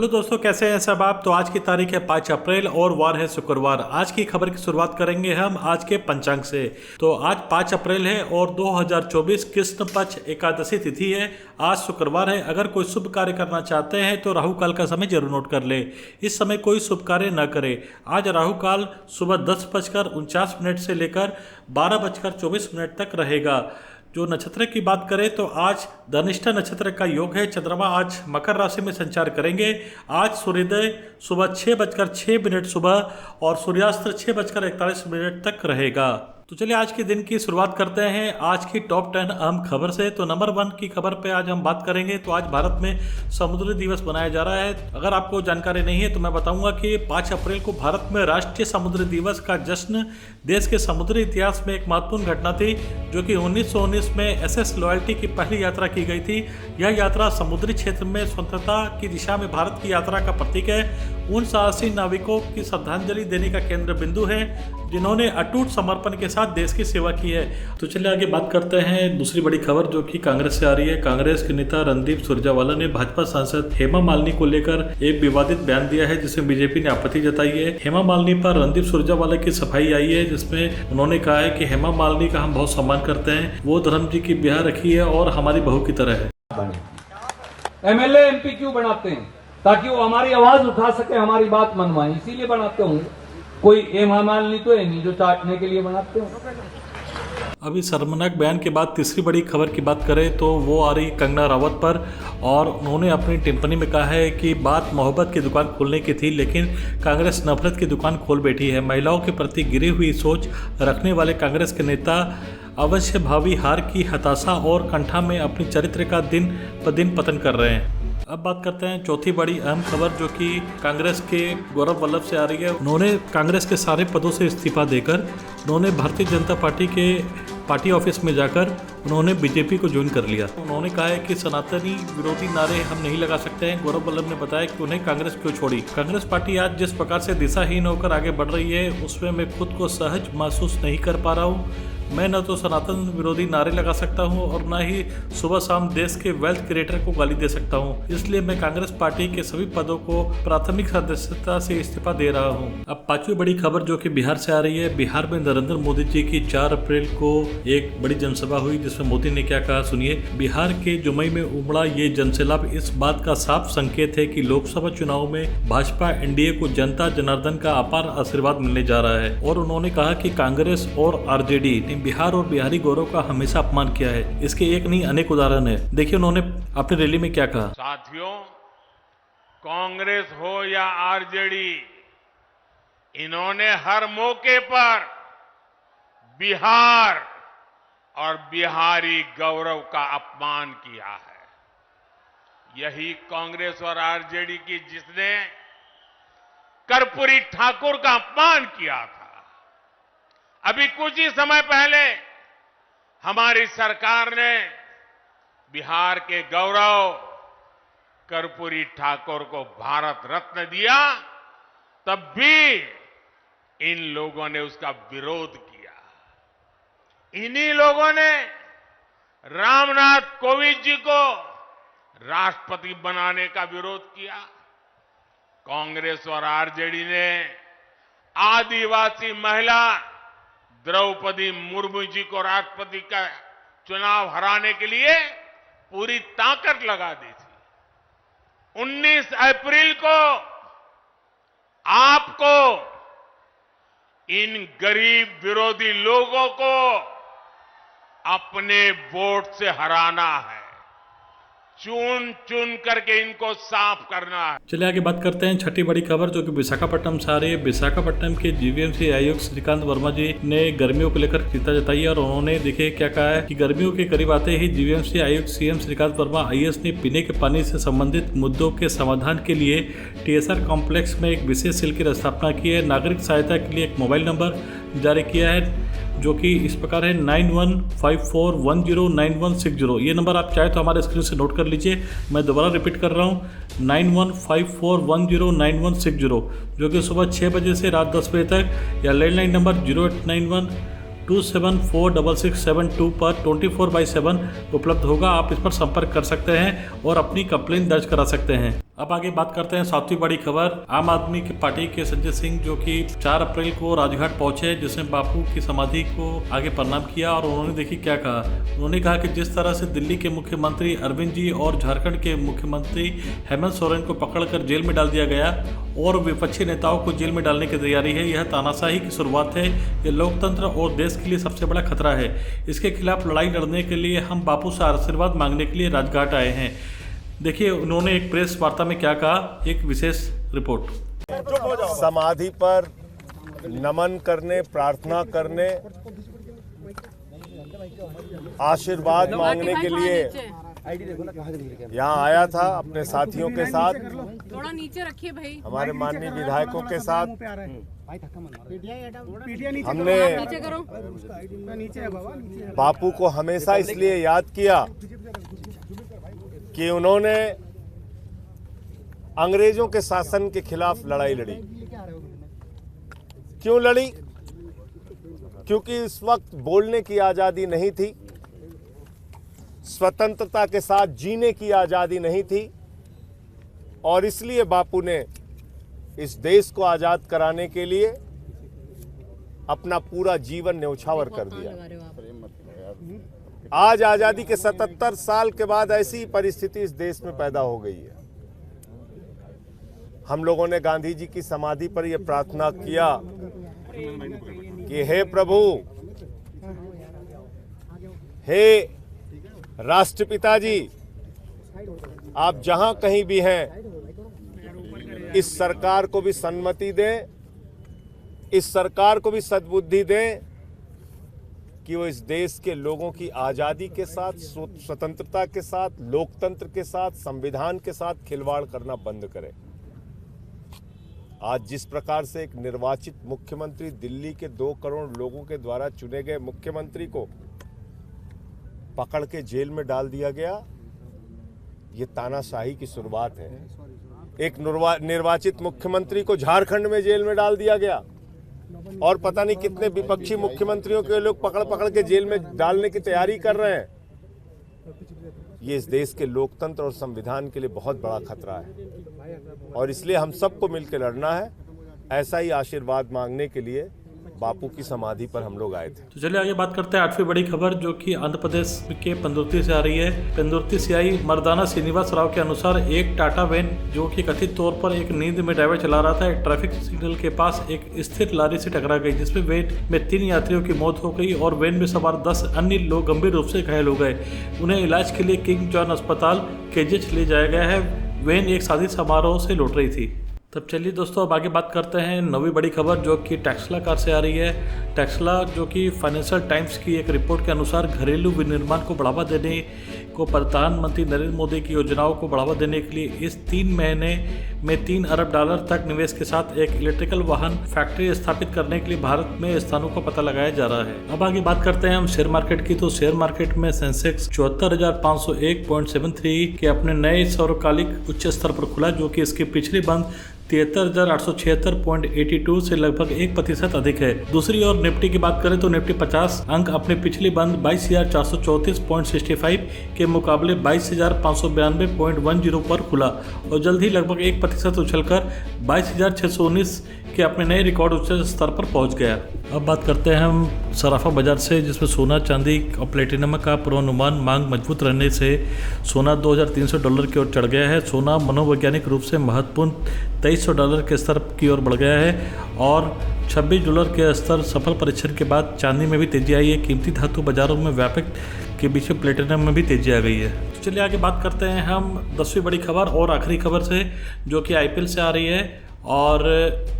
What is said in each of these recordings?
Hello दोस्तों, कैसे हैं सब आप। तो आज की तारीख है 5 अप्रैल और वार है शुक्रवार। आज की खबर की शुरुआत करेंगे हम आज के पंचांग से। तो आज 5 अप्रैल है और 2024 कृष्ण पक्ष एकादशी तिथि है। आज शुक्रवार है। अगर कोई शुभ कार्य करना चाहते हैं तो राहु काल का समय जरूर नोट कर ले। इस समय कोई शुभ कार्य न करे। आज राहु काल सुबह 10:49 से लेकर 12:24 तक रहेगा। जो नक्षत्र की बात करें तो आज धनिष्ठा नक्षत्र का योग है। चंद्रमा आज मकर राशि में संचार करेंगे। आज सूर्योदय सुबह 6:06 सुबह और सूर्यास्त 6:41 तक रहेगा। तो चलिए आज के दिन की शुरुआत करते हैं आज की टॉप 10 अहम खबर से। तो नंबर 1 की खबर पे आज हम बात करेंगे। तो आज भारत में समुद्री दिवस मनाया जा रहा है। अगर आपको जानकारी नहीं है तो मैं बताऊंगा कि 5 अप्रैल को भारत में राष्ट्रीय समुद्री दिवस का जश्न देश के समुद्री इतिहास में एक महत्वपूर्ण घटना थी, जो कि 1919 में एसएस लॉयल्टी की पहली यात्रा की गई थी। यह यात्रा समुद्री क्षेत्र में स्वतंत्रता की दिशा में भारत की यात्रा का प्रतीक है। उन साहसी नाविकों की श्रद्धांजलि देने का केंद्र बिंदु है जिन्होंने अटूट समर्पण के साथ देश की सेवा की है। तो चलिए आगे बात करते हैं दूसरी बड़ी खबर, जो कि कांग्रेस से आ रही है। कांग्रेस के नेता रणदीप सुरजेवाला ने भाजपा सांसद हेमा मालिनी को लेकर एक विवादित बयान दिया है, जिसमें बीजेपी ने आपत्ति जताई है। हेमा मालिनी पर रणदीप सुरजेवाला की सफाई आई है, जिसमें उन्होंने कहा है कि हेमा मालिनी का हम बहुत सम्मान करते हैं। वो धर्म जी की ब्याह रखी है और हमारी बहू की तरह है। एमएलए एमपी क्यों बनाते हैं? ताकि वो हमारी आवाज उठा सके, हमारी बात मनवाए, इसीलिए बनाते होंगे। कोई हेमा मालिनी तो है नहीं जो चाटने के लिए बनाते हो। अभी शर्मनाक बयान के बाद तीसरी बड़ी खबर की बात करें तो वो आ रही कंगना रनावत पर, और उन्होंने अपनी टिप्पणी में कहा है कि बात मोहब्बत की दुकान खोलने की थी, लेकिन कांग्रेस नफरत की दुकान खोल बैठी है। महिलाओं के प्रति गिरी हुई सोच रखने वाले कांग्रेस के नेता अवश्य भावी हार की हताशा और कंठा में अपनी चरित्र का दिन ब दिन पतन कर रहे हैं। अब बात करते हैं चौथी बड़ी अहम खबर, जो कि कांग्रेस के गौरव वल्लभ से आ रही है। उन्होंने कांग्रेस के सारे पदों से इस्तीफा देकर उन्होंने भारतीय जनता पार्टी के पार्टी ऑफिस में जाकर उन्होंने बीजेपी को ज्वाइन कर लिया। उन्होंने कहा है कि सनातनी विरोधी नारे हम नहीं लगा सकते हैं। गौरव वल्लभ ने बताया कि उन्हें कांग्रेस क्यों छोड़ी। कांग्रेस पार्टी आज जिस प्रकार से दिशाहीन होकर आगे बढ़ रही है, उसमें मैं खुद को सहज महसूस नहीं कर पा रहा हूँ। मैं न तो सनातन विरोधी नारे लगा सकता हूं और न ही सुबह शाम देश के वेल्थ क्रिएटर को गाली दे सकता हूं। इसलिए मैं कांग्रेस पार्टी के सभी पदों को प्राथमिक सदस्यता से इस्तीफा दे रहा हूं। अब पांचवी बड़ी खबर, जो कि बिहार से आ रही है। बिहार में नरेंद्र मोदी जी की 4 अप्रैल को एक बड़ी जनसभा हुई, जिसमें मोदी ने क्या कहा सुनिए। बिहार के जुमई में उमड़ा ये जनसैलाब इस बात का साफ संकेत है कि लोकसभा चुनाव में भाजपा एनडीए को जनता जनार्दन का अपार आशीर्वाद मिलने जा रहा है। और उन्होंने कहा कि कांग्रेस और आरजेडी ने बिहार और बिहारी गौरव का हमेशा अपमान किया है। इसके एक नहीं अनेक उदाहरण है। देखिए उन्होंने अपनी रैली में क्या कहा। साथियों, कांग्रेस हो या आरजेडी, इन्होंने हर मौके पर बिहार और बिहारी गौरव का अपमान किया है। यही कांग्रेस और आरजेडी की जिसने कर्पूरी ठाकुर का अपमान किया था। अभी कुछ ही समय पहले हमारी सरकार ने बिहार के गौरव कर्पूरी ठाकुर को भारत रत्न दिया, तब भी इन लोगों ने उसका विरोध किया। इन्हीं लोगों ने रामनाथ कोविंद जी को राष्ट्रपति बनाने का विरोध किया। कांग्रेस और आरजेडी ने आदिवासी महिला द्रौपदी मुर्मू जी को राष्ट्रपति का चुनाव हराने के लिए पूरी ताकत लगा दी थी। 19 अप्रैल को आपको इन गरीब विरोधी लोगों को अपने वोट से हराना है। चुन चुन करके इनको साफ करना है। चलिए आगे बात करते हैं छठी बड़ी खबर, जो कि विशाखापट्टनम से आ रही है। विशाखापट्टनम के जीवीएमसी आयुक्त श्रीकांत वर्मा जी ने गर्मियों को लेकर चिंता जताई है, और उन्होंने देखिए क्या कहा है कि गर्मियों के करीब आते ही जीवीएमसी आयुक्त सीएम श्रीकांत वर्मा आईएएस ने पीने के पानी से संबंधित मुद्दों के समाधान के लिए टीएसआर कॉम्प्लेक्स में एक विशेष सेल की स्थापना की है। नागरिक सहायता के लिए एक मोबाइल नंबर जारी किया है, जो कि इस प्रकार है 9154109160। ये नंबर आप चाहे तो हमारे स्क्रीन से नोट कर लीजिए। मैं दोबारा रिपीट कर रहा हूँ 9154109160, जो कि सुबह 6 बजे से रात 10 बजे तक, या लैंडलाइन नंबर 0891274667 पर 24/7 उपलब्ध होगा। आप इस पर संपर्क कर सकते हैं और अपनी कंप्लेंट दर्ज करा सकते हैं। अब आगे बात करते हैं सातवीं बड़ी खबर। आम आदमी की पार्टी के संजय सिंह जो कि 4 अप्रैल को राजघाट पहुंचे, जिसमें बापू की समाधि को आगे प्रणाम किया और उन्होंने देखिए क्या कहा। उन्होंने कहा कि जिस तरह से दिल्ली के मुख्यमंत्री अरविंद जी और झारखंड के मुख्यमंत्री हेमंत सोरेन को पकड़कर जेल में डाल दिया गया और विपक्षी नेताओं को जेल में डालने की तैयारी है, यह तानाशाही की शुरुआत है। ये लोकतंत्र और देश के लिए सबसे बड़ा खतरा है। इसके खिलाफ लड़ाई लड़ने के लिए हम बापू से आशीर्वाद मांगने के लिए राजघाट आए हैं। देखिए उन्होंने एक प्रेस वार्ता में क्या कहा, एक विशेष रिपोर्ट। समाधि पर नमन करने, प्रार्थना करने, आशीर्वाद मांगने के लिए यहाँ आया था अपने साथियों के साथ, थोड़ा नीचे रखिए भाई, हमारे माननीय विधायकों के साथ। हमने बापू को हमेशा इसलिए याद किया कि उन्होंने अंग्रेजों के शासन के खिलाफ लड़ाई लड़ी। क्यों लड़ी? क्योंकि इस वक्त बोलने की आजादी नहीं थी, स्वतंत्रता के साथ जीने की आजादी नहीं थी, और इसलिए बापू ने इस देश को आजाद कराने के लिए अपना पूरा जीवन न्यौछावर कर दिया। आज आजादी के 77 साल के बाद ऐसी परिस्थिति इस देश में पैदा हो गई है। हम लोगों ने गांधी जी की समाधि पर यह प्रार्थना किया कि हे प्रभु, हे राष्ट्रपिता जी, आप जहां कहीं भी हैं, इस सरकार को भी सन्मति दें, इस सरकार को भी सद्बुद्धि दें कि वो इस देश के लोगों की आज़ादी के साथ, स्वतंत्रता के साथ, लोकतंत्र के साथ, संविधान के साथ खिलवाड़ करना बंद करे। आज जिस प्रकार से एक निर्वाचित मुख्यमंत्री, दिल्ली के 2 करोड़ लोगों के द्वारा चुने गए मुख्यमंत्री को पकड़ के जेल में डाल दिया गया, ये तानाशाही की शुरुआत है। एक निर्वाचित मुख्यमंत्री को झारखंड में जेल में डाल दिया गया और पता नहीं कितने विपक्षी मुख्यमंत्रियों के लोग पकड़ के जेल में डालने की तैयारी कर रहे हैं। ये इस देश के लोकतंत्र और संविधान के लिए बहुत बड़ा खतरा है और इसलिए हम सबको मिलकर लड़ना है। ऐसा ही आशीर्वाद मांगने के लिए बापू की समाधि पर हम लोग आए थे। तो चलिए आगे बात करते हैं 8वीं बड़ी खबर, जो कि आंध्र प्रदेश के पेंदुर्ती से आ रही है। पेंदुर्ती से आई मर्दाना श्रीनिवास राव के अनुसार एक टाटा वैन जो कि कथित तौर पर एक नींद में ड्राइवर चला रहा था, एक ट्रैफिक सिग्नल के पास एक स्थिर लारी से टकरा गई, जिसमें वैन में 3 यात्रियों की मौत हो गई और वैन में सवार 10 अन्य लोग गंभीर रूप से घायल हो गए। उन्हें इलाज के लिए किंग जॉन अस्पताल केजीएच ले जाया गया है। वैन एक शादी समारोह से लौट रही थी। तब चलिए दोस्तों अब आगे बात करते हैं 9वीं बड़ी खबर, जो कि टेस्ला कार से आ रही है। टेस्ला जो कि फाइनेंशियल टाइम्स की एक रिपोर्ट के अनुसार घरेलू विनिर्माण को बढ़ावा देने को प्रधानमंत्री नरेंद्र मोदी की योजनाओं को बढ़ावा देने के लिए इस 3 महीने में $3 अरब तक निवेश के साथ एक इलेक्ट्रिकल वाहन फैक्ट्री स्थापित करने के लिए भारत में स्थानों का पता लगाया जा रहा है। अब आगे बात करते हैं हम शेयर मार्केट की। तो शेयर मार्केट में सेंसेक्स 74,501.73 के अपने नए सर्वकालिक उच्च स्तर पर खुला, जो कि इसके पिछले बंद 73,876.82 से लगभग 1% अधिक है। दूसरी ओर निफ्टी की बात करें तो निफ्टी 50 अंक अपने पिछले बंद 22,434.65 के मुकाबले 22,592.10 पर खुला और जल्द ही लगभग 1% उछलकर 22,619 के अपने नए रिकॉर्ड उच्च स्तर पर पहुंच गया। अब बात करते हैं हम सराफा बाजार से, जिसमें सोना, चांदी और प्लेटिनम का पूर्वानुमान मांग मजबूत रहने से सोना $2,300 की ओर चढ़ गया है। सोना मनोवैज्ञानिक रूप से महत्वपूर्ण $2,300 के स्तर की ओर बढ़ गया है और $26 के स्तर सफल परीक्षण के बाद चांदी में भी तेजी आई है। कीमती धातु बाजारों में व्यापक के बीच प्लेटिनम में भी तेजी आ गई है। तो चलिए आगे बात करते हैं हम 10वीं बड़ी खबर और आखिरी खबर से, जो कि आईपीएल से आ रही है। और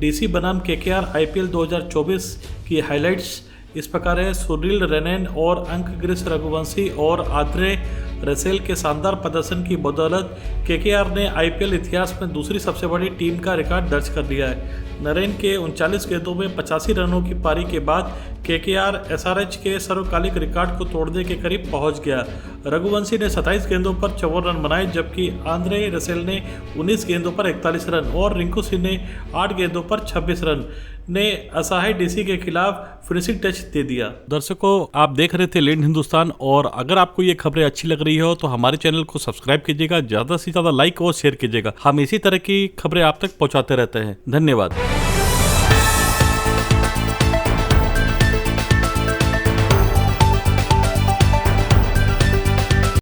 डीसी बनाम केकेआर आईपीएल 2024 की हाइलाइट्स इस प्रकार है। सुनील रेनन और अंकग्रिस रघुवंशी और आंद्रे रसेल के शानदार प्रदर्शन की बदौलत केकेआर ने आईपीएल इतिहास में दूसरी सबसे बड़ी टीम का रिकॉर्ड दर्ज कर लिया है। नरेन के 39 गेंदों में 85 रनों की पारी के बाद केकेआर एसआरएच के सर्वकालिक रिकॉर्ड को तोड़ने के करीब पहुंच गया। रघुवंशी ने 27 गेंदों पर 54 रन बनाए, जबकि आंद्रे रसेल ने 19 गेंदों पर 41 रन और रिंकू सिंह ने 8 गेंदों पर 26 रन ने असहाय डीसी के खिलाफ फिनिशिंग टच दे दिया। दर्शकों, आप देख रहे थे लैंड हिंदुस्तान, और अगर आपको ये खबरें अच्छी लग रही हो तो हमारे चैनल को सब्सक्राइब कीजिएगा, ज्यादा से ज्यादा लाइक और शेयर कीजिएगा। हम इसी तरह की खबरें आप तक पहुंचाते रहते हैं। धन्यवाद।